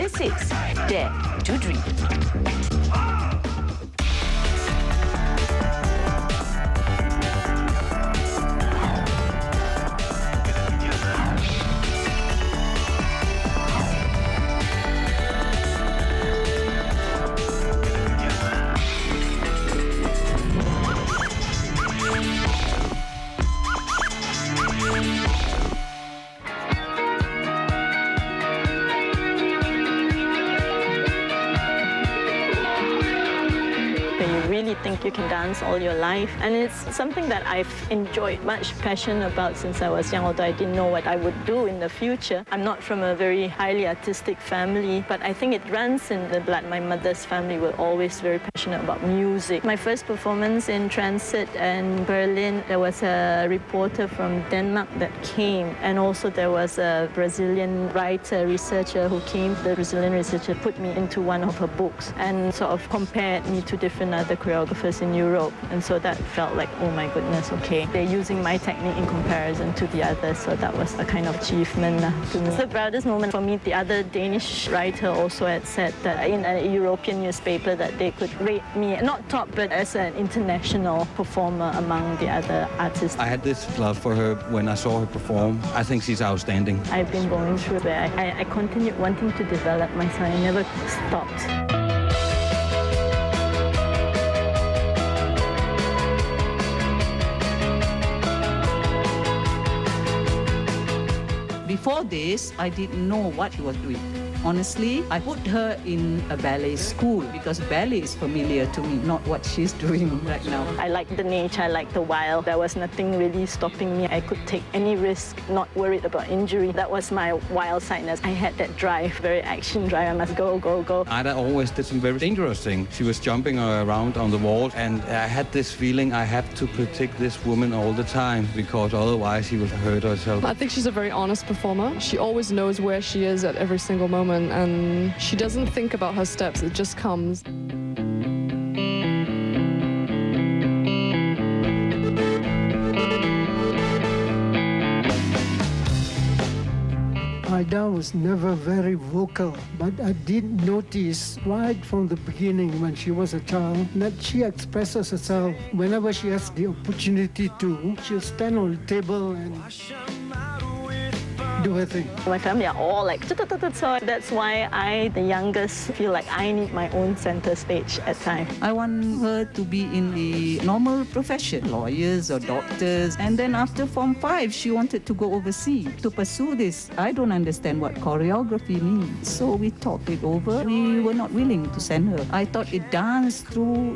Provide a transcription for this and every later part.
This is Dare to Dream. Think you can dance all your life, and it's something that I've enjoyed much passion about since I was young, although I didn't know what I would do in the future. I'm not from a very highly artistic family, but I think it runs in the blood. My mother's family were always very passionate about music. My first performance in Transit and Berlin, there was a reporter from Denmark that came, and also there was a Brazilian writer, researcher who came. The Brazilian researcher put me into one of her books and sort of compared me to different other choreographers in Europe, and so that felt like, oh my goodness, okay, they're using my technique in comparison to the others, so that was a kind of achievement to me. It's the proudest moment for me. The other Danish writer also had said that in a European newspaper that they could rate me, not top, but as an international performer among the other artists. I had this love for her when I saw her perform. I think she's outstanding. I've been going through that. I continued wanting to develop myself. I never stopped. Before this, I didn't know what she was doing. Honestly, I put her in a ballet school because ballet is familiar to me, not what she's doing right now. I like the nature, I like the wild. There was nothing really stopping me. I could take any risk, not worried about injury. That was my wild sideness. I had that drive, very action drive. I must go, go, go. Aida always did some very dangerous things. She was jumping around on the wall, and I had this feeling I have to protect this woman all the time because otherwise she would hurt herself. I think she's a very honest performer. She always knows where she is at every single moment, and she doesn't think about her steps, it just comes. Aida was never very vocal, but I did notice right from the beginning when she was a child that she expresses herself whenever she has the opportunity to. She'll stand on the table and do her thing. My family are all like, so that's why I, the youngest, feel like I need my own center stage at times. I want her to be in the normal profession, lawyers or doctors. And then after Form 5, she wanted to go overseas to pursue this. I don't understand what choreography means. So we talked it over. We were not willing to send her. I thought it danced through,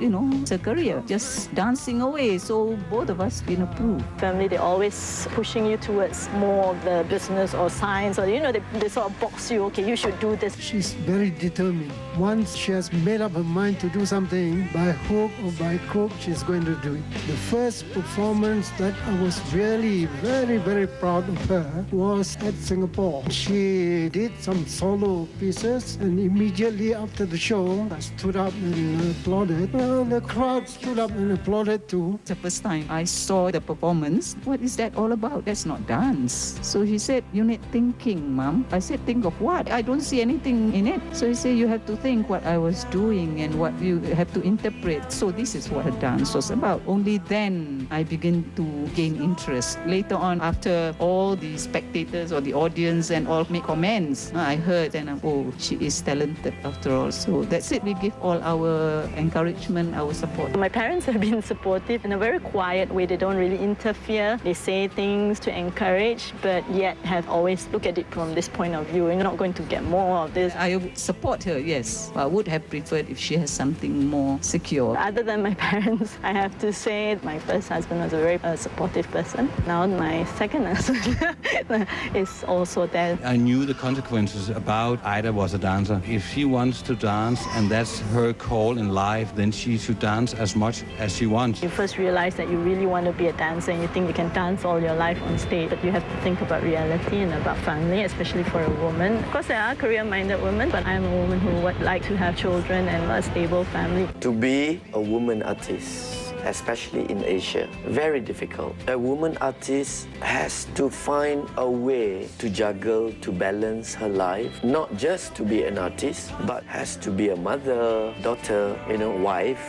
her career, just dancing away. So both of us been approved. Family, they're always pushing you towards more of the business or science, or they sort of box you, okay, you should do this. She's very determined. Once she has made up her mind to do something, by hook or by crook, she's going to do it. The first performance that I was really very, very proud of her was at Singapore. She did some solo pieces, and immediately after the show, I stood up and applauded. Well, the crowd stood up and applauded too. The first time I saw the performance, what is that all about? That's not dance. So he said, you need thinking, Mom. I said, think of what? I don't see anything in it. So he said, you have to think what I was doing and what you have to interpret. So this is what a dance was about. Only then I began to gain interest. Later on, after all the spectators or the audience and all make comments, I heard and oh, she is talented after all. So that's it. We give all our encouragement, our support. My parents have been supportive in a very quiet way. They don't really interfere. They say things to encourage, but yet have always look at it from this point of view. You're not going to get more of this. I would support her, yes. I would have preferred if she has something more secure. Other than my parents, I have to say my first husband was a very supportive person. Now my second husband is also there. I knew the consequences about Aida was a dancer. If she wants to dance and that's her call in life, then she should dance as much as she wants. You first realize that you really want to be a dancer and you think you can dance all your life on stage, but you have to think about reality and about family, especially for a woman. Of course, there are career-minded women, but I'm a woman who would like to have children and a stable family. To be a woman artist especially in Asia. Very difficult. A woman artist has to find a way to juggle, to balance her life, not just to be an artist, but has to be a mother, daughter, wife.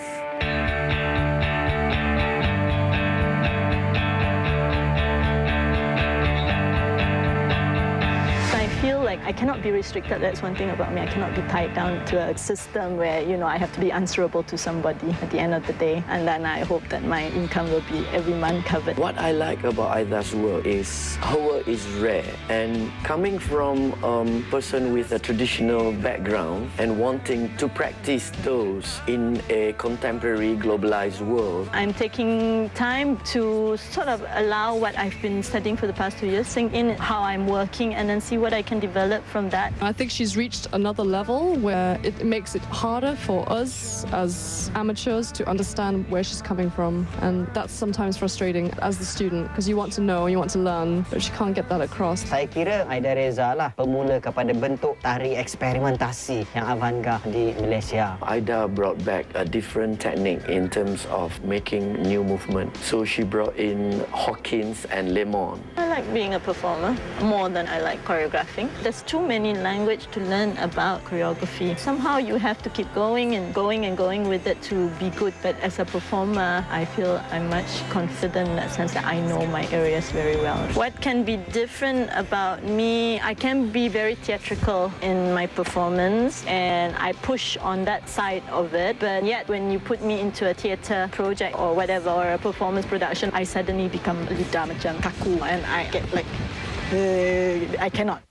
I cannot be restricted. That's one thing about me. I cannot be tied down to a system where, I have to be answerable to somebody at the end of the day. And then I hope that my income will be every month covered. What I like about Aida's work is her work is rare. And coming from a person with a traditional background and wanting to practice those in a contemporary globalized world. I'm taking time to sort of allow what I've been studying for the past 2 years, sink in how I'm working, and then see what I can develop from that. I think she's reached another level where it makes it harder for us as amateurs to understand where she's coming from, and that's sometimes frustrating as the student because you want to know, you want to learn, but she can't get that across. Saya kira Aida Redza lah pemula kepada bentuk tari eksperimentasi yang avant-garde di Malaysia. Aida brought back a different technique in terms of making new movement. So she brought in Hawkins and Lemon. I like being a performer more than I like choreographing. There's too many language to learn about choreography. Somehow you have to keep going and going and going with it to be good. But as a performer, I feel I'm much confident in that sense that I know my areas very well. What can be different about me? I can be very theatrical in my performance and I push on that side of it. But yet when you put me into a theatre project or whatever, or a performance production, I suddenly become lidah macam kaku and I get like, I cannot.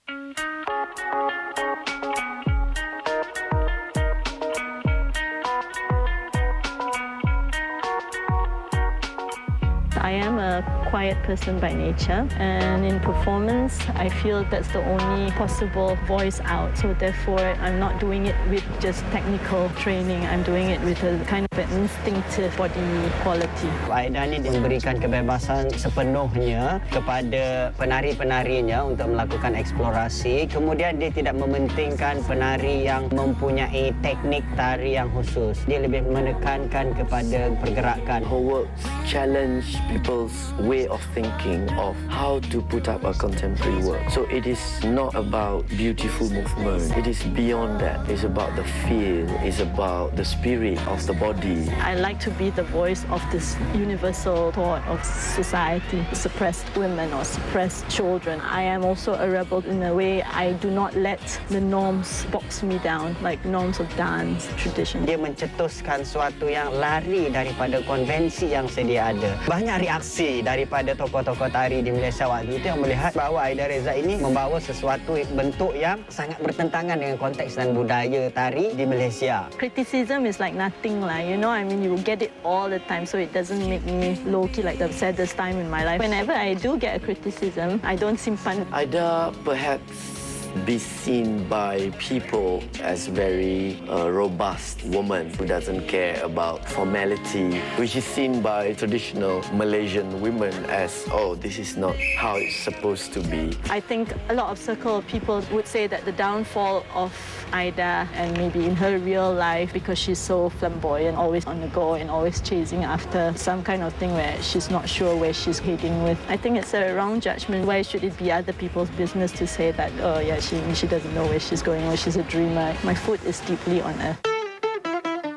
I am a quiet person by nature, and in performance I feel that's the only possible voice out. So therefore I'm not doing it with just technical training, I'm doing it with a kind of an instinctive body quality. Aida ni memberikan kebebasan sepenuhnya kepada penari-penarinya untuk melakukan eksplorasi. Kemudian dia tidak mementingkan penari yang mempunyai teknik tari yang khusus. Dia lebih menekankan kepada pergerakan. Her works challenge people's way of thinking of how to put up a contemporary work. So it is not about beautiful movement. It is beyond that. It's about the feel. It's about the spirit of the body. I like to be the voice of this universal thought of society, suppressed women or suppressed children. I am also a rebel in a way. I do not let the norms box me down, like norms of dance, tradition. Dia mencetuskan suatu yang lari daripada konvensi yang sedia ada. Banyak reaksi daripada tokoh-tokoh tari di Malaysia waktu itu yang melihat bahawa Aida Redza ini membawa sesuatu bentuk yang sangat bertentangan dengan konteks dan budaya tari di Malaysia. Criticism is like nothing lah, I mean, you get it all the time, so it doesn't make me low-key like the saddest time in my life. Whenever I do get a criticism, I don't simpan. Aida perhaps be seen by people as very robust woman who doesn't care about formality, which is seen by traditional Malaysian women as, oh, this is not how it's supposed to be. I think a lot of circle of people would say that the downfall of Aida, and maybe in her real life, because she's so flamboyant, always on the go and always chasing after some kind of thing where she's not sure where she's heading with. I think it's a wrong judgment. Why should it be other people's business to say that, oh yeah, she doesn't know where she's going, or she's a dreamer. My foot is deeply on earth.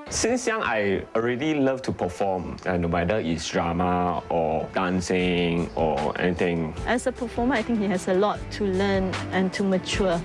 Since young, I already love to perform, no matter it's drama or dancing or anything. As a performer, I think he has a lot to learn and to mature.